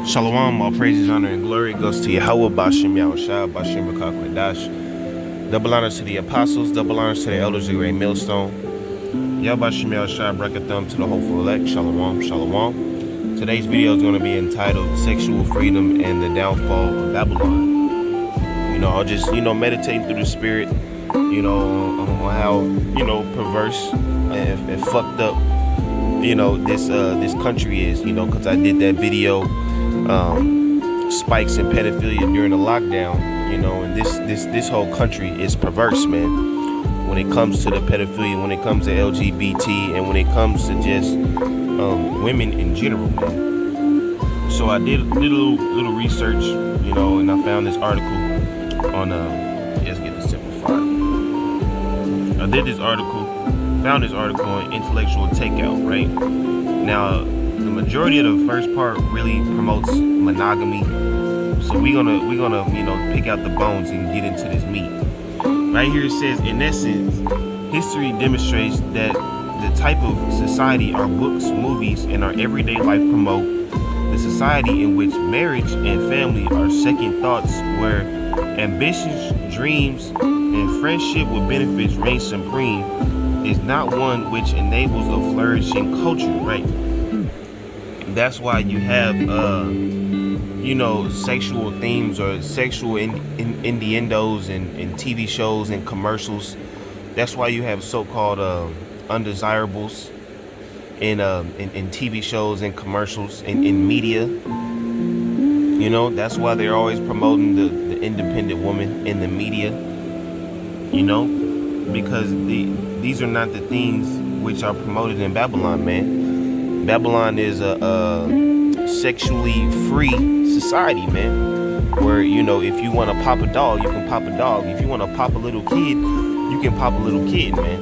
Shalom, all praises, honor, and glory goes to Yahweh, Bashem, Yahushua, Bashem, Rakak, Dash. Double honors to the apostles, double honors to the elders of Great Millstone. Yahweh, Bashem, Yahushua, Brakathum to the hopeful elect. Shalom, Shalom. Today's video is going to be entitled Sexual Freedom and the Downfall of Babylon. I'll just, meditate through the spirit, on how, perverse and fucked up, this country is, because I did that video, spikes in pedophilia during the lockdown, and this whole country is perverse, man, when it comes to the pedophilia, when it comes to LGBT, and when it comes to just women in general, man. So I did a little research, and I found this article on let's get this simplified. I found this article on intellectual takeout, right? Now, the majority of the first part really promotes monogamy, so we're gonna pick out the bones and get into this meat. Right here it says, in essence, history demonstrates that the type of society our books, movies, and our everyday life promote, the society in which marriage and family are second thoughts, where ambitions, dreams, and friendship with benefits reign supreme, is not one which enables a flourishing culture, right? That's why you have, sexual themes or sexual innuendos in TV shows and commercials. That's why you have so-called undesirables in TV shows and commercials in media. That's why they're always promoting the independent woman in the media. Because these are not the things which are promoted in Babylon, man. Babylon is a sexually free society, man, where if you want to pop a dog, you can pop a dog. If you want to pop a little kid, you can pop a little kid, man.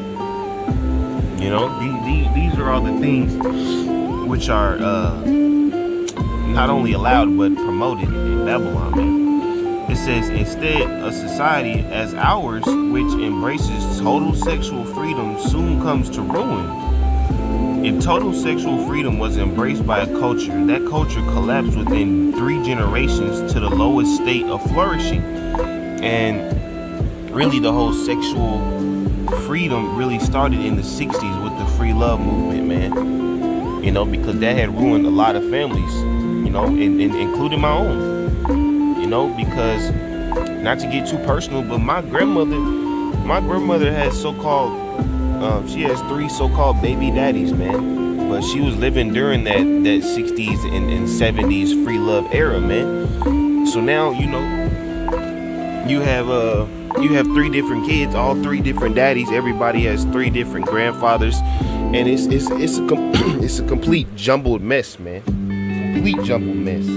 These are all the things which are not only allowed but promoted in Babylon, man. It says, instead, a society as ours, which embraces total sexual freedom, soon comes to ruin. If total sexual freedom was embraced by a culture, that culture collapsed within 3 generations to the lowest state of flourishing. And really, the whole sexual freedom really started in the 60s with the free love movement, man. Because that had ruined a lot of families, including my own. Because, not to get too personal, but my grandmother has so-called, she has 3 so-called baby daddies, man. But she was living during that 60s and 70s free love era, man. So now, you have 3 different kids, all 3 different daddies. Everybody has 3 different grandfathers, and it's a complete jumbled mess, man. Complete jumbled mess.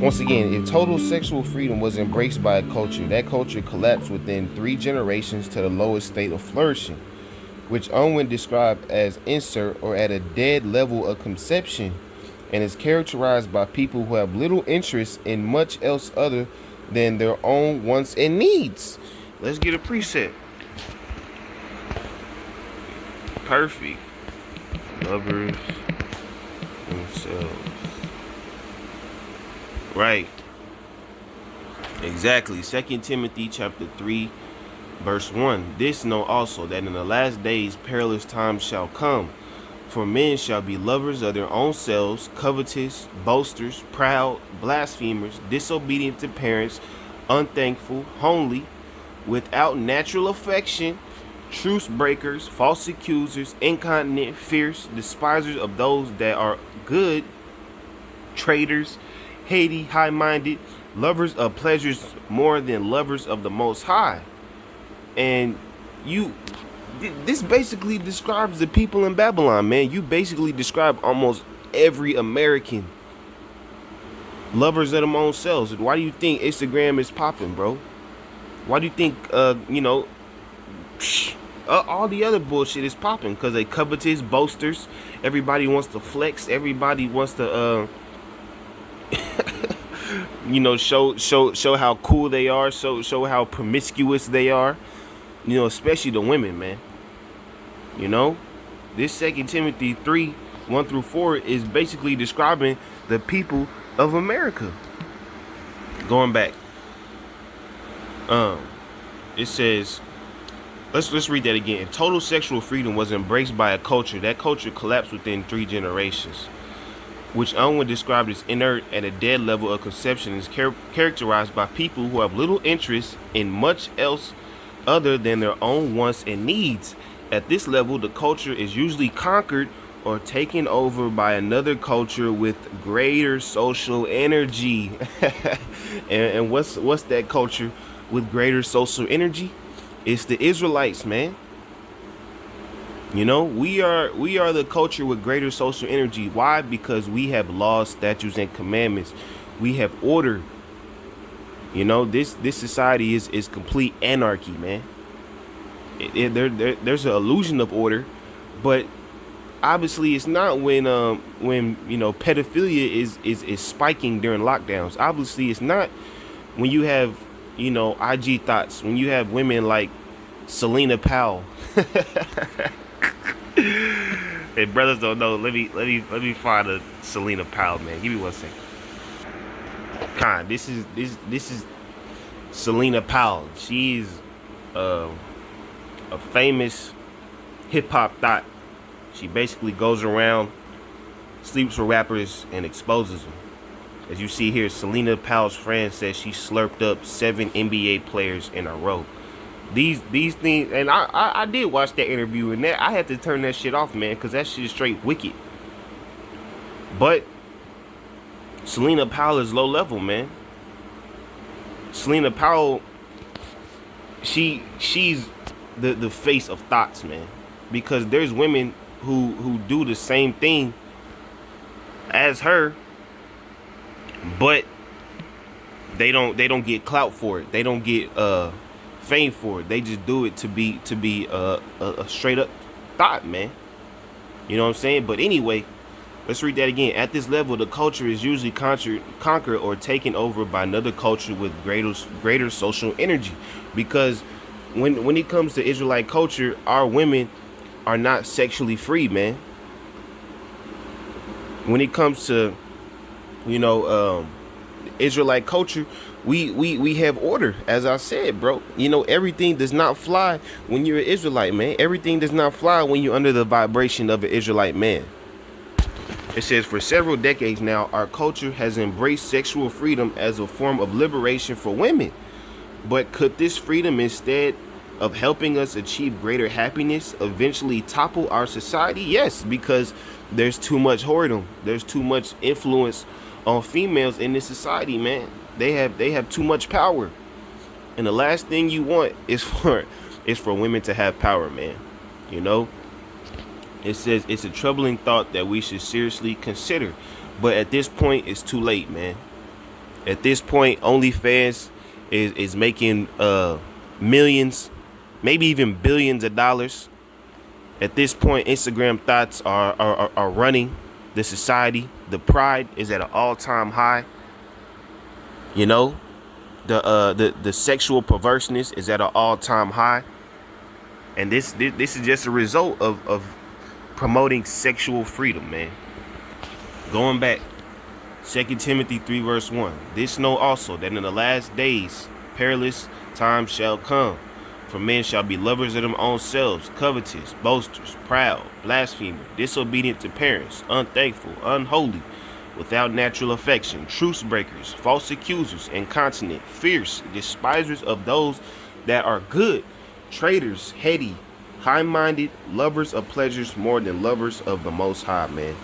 Once again, if total sexual freedom was embraced by a culture, that culture collapsed within 3 generations to the lowest state of flourishing, which Owen described as insert or at a dead level of conception, and is characterized by people who have little interest in much else other than their own wants and needs. Let's get a preset. Perfect. Lovers themselves. Right. Exactly. 2 Timothy chapter 3, verse 1. This know also, that in the last days perilous times shall come. For men shall be lovers of their own selves, covetous, boasters, proud, blasphemers, disobedient to parents, unthankful, homely, without natural affection, truce breakers, false accusers, incontinent, fierce, despisers of those that are good, traitors, haty, high-minded, lovers of pleasures more than lovers of the Most High. And this basically describes the people in Babylon, man. You basically describe almost every American. Lovers of their own selves. Why do you think Instagram is popping, bro? Why do you think, all the other bullshit is popping? Because they covetous, boasters. Everybody wants to flex. Everybody wants to, show how cool they are, show how promiscuous they are, especially the women, man. This 2 Timothy 3, 1 through 4 is basically describing the people of America. Going back, it says, let's read that again. Total sexual freedom was embraced by a culture. That culture collapsed within 3 generations, which Owen described as inert at a dead level of conception, is characterized by people who have little interest in much else other than their own wants and needs. At this level, the culture is usually conquered or taken over by another culture with greater social energy. and what's that culture with greater social energy? It's the Israelites, man. You know, we are the culture with greater social energy. Why? Because we have laws, statutes, and commandments. We have order. You know, this society is complete anarchy, man. There's an illusion of order, but obviously it's not when you know, pedophilia is spiking during lockdowns. Obviously it's not when you have, you know, IG thoughts, when you have women like Selena Powell. Hey, brothers don't know. Let me find a Selena Powell, man. Give me 1 second. This is Selena Powell. She's a famous hip hop thought. She basically goes around, sleeps with rappers, and exposes them. As you see here, Selena Powell's friend says she slurped up 7 NBA players in a row. These things, and I did watch that interview, and that I had to turn that shit off, man, because that shit is straight wicked. But Selena Powell is low level, man. Selena Powell, she's the face of thoughts, man, because there's women who do the same thing as her, but they don't get clout for it. They don't get fame for it. They just do it to be a straight up thought, man. You know what I'm saying? But anyway, let's read that again. At this level, the culture is usually conquered or taken over by another culture with greater social energy. Because when it comes to Israelite culture, our women are not sexually free, man. When it comes to, you know, Israelite culture, we have order, as I said, bro. You know, everything does not fly when you're an Israelite, man. Everything does not fly when you're under the vibration of an Israelite man. It says, for several decades now, our culture has embraced sexual freedom as a form of liberation for women. But could this freedom, instead of helping us achieve greater happiness, eventually topple our society? Yes, because there's too much whoredom. There's too much influence on females in this society, man. They have too much power. And the last thing you want is for women to have power, man. You know? It says it's a troubling thought that we should seriously consider. But at this point, it's too late, man. At this point, OnlyFans is making millions, maybe even billions of dollars. At this point, Instagram thoughts are running the society. The pride is at an all-time high. You know, the sexual perverseness is at an all-time high. And this is just a result of promoting sexual freedom, man. Going back, 2 Timothy 3 verse 1. This know also, that in the last days perilous times shall come. For men shall be lovers of their own selves, covetous, boasters, proud, blasphemers, disobedient to parents, unthankful, unholy, without natural affection, truce breakers, false accusers, incontinent, fierce, despisers of those that are good, traitors, heady, high-minded, lovers of pleasures more than lovers of the Most High, man.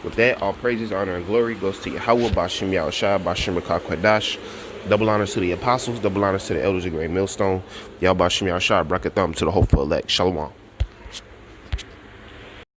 With that, all praises, honor, and glory goes to Yahweh, Bashem Yahushua, Bashem Rakah Kwadash. Double honors to the apostles, double honors to the elders of Great Millstone. Yahweh Bashem Yahushua, Brakatham to the hopeful elect. Shalom.